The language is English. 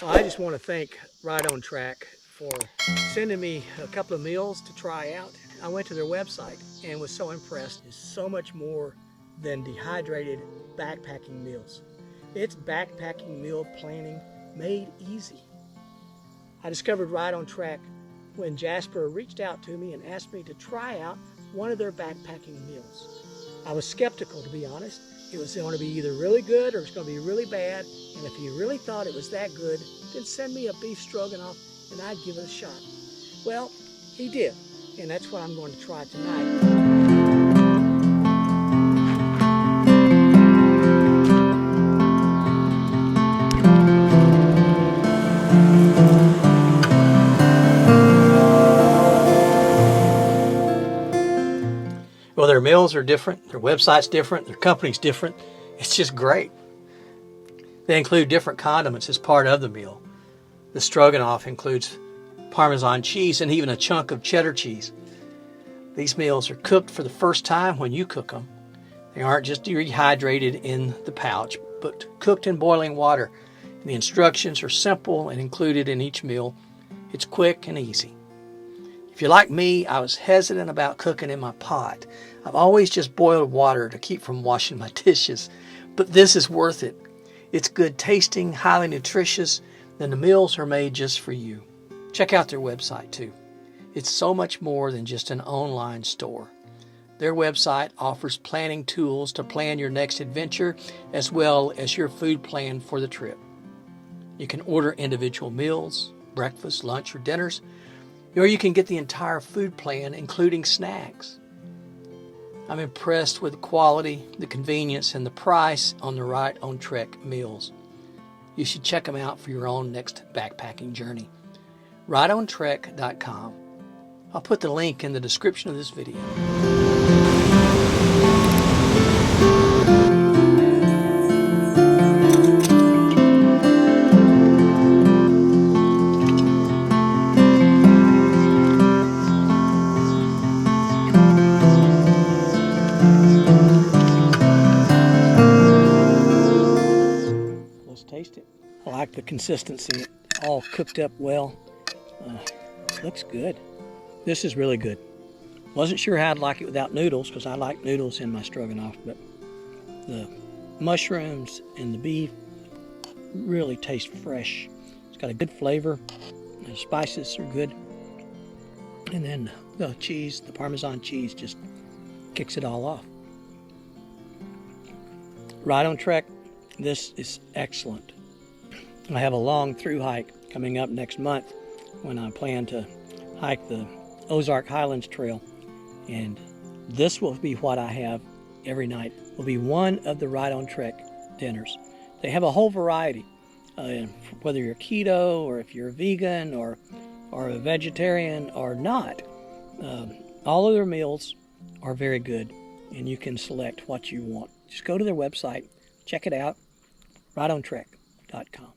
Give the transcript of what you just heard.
Well, I just want to thank Right On Track for sending me a couple of meals to try out. I went to their website and was so impressed. It's so much more than dehydrated backpacking meals. It's backpacking meal planning made easy. I discovered Right On Track when Jasper reached out to me and asked me to try out one of their backpacking meals. I was skeptical, to be honest. It was going to be either really good or it's going to be really bad. And if he really thought it was that good, then send me a beef stroganoff and I'd give it a shot. Well, he did. And that's what I'm going to try tonight. Well, their meals are different, their website's different, their company's different. It's just great. They include different condiments as part of the meal. The stroganoff includes Parmesan cheese and even a chunk of cheddar cheese. These meals are cooked for the first time when you cook them. They aren't just rehydrated in the pouch, but cooked in boiling water. The instructions are simple and included in each meal. It's quick and easy. If you're like me, I was hesitant about cooking in my pot. I've always just boiled water to keep from washing my dishes, but this is worth it. It's good tasting, highly nutritious, and the meals are made just for you. Check out their website too. It's so much more than just an online store. Their website offers planning tools to plan your next adventure as well as your food plan for the trip. You can order individual meals, breakfast, lunch, or dinners, or you can get the entire food plan, including snacks. I'm impressed with the quality, the convenience, and the price on the Right On Track meals. You should check them out for your own next backpacking journey. rightontrek.com. I'll put the link in the description of this video. Let's taste it. I like the consistency. All cooked up well. Looks good. This is really good. Wasn't sure how I'd like it without noodles because I like noodles in my stroganoff, but the mushrooms and the beef really taste fresh. It's got a good flavor. The spices are good. And then the cheese, the Parmesan cheese, just kicks it all off. Right On Track. This is excellent. I have a long through hike coming up next month when I plan to hike the Ozark Highlands Trail, and this will be what I have every night. Will be one of the Right On Track dinners. They have a whole variety, whether you're keto or if you're a vegan or a vegetarian or not. All of their meals are very good, and you can select what you want. Just go to their website, check it out, rightontrek.com.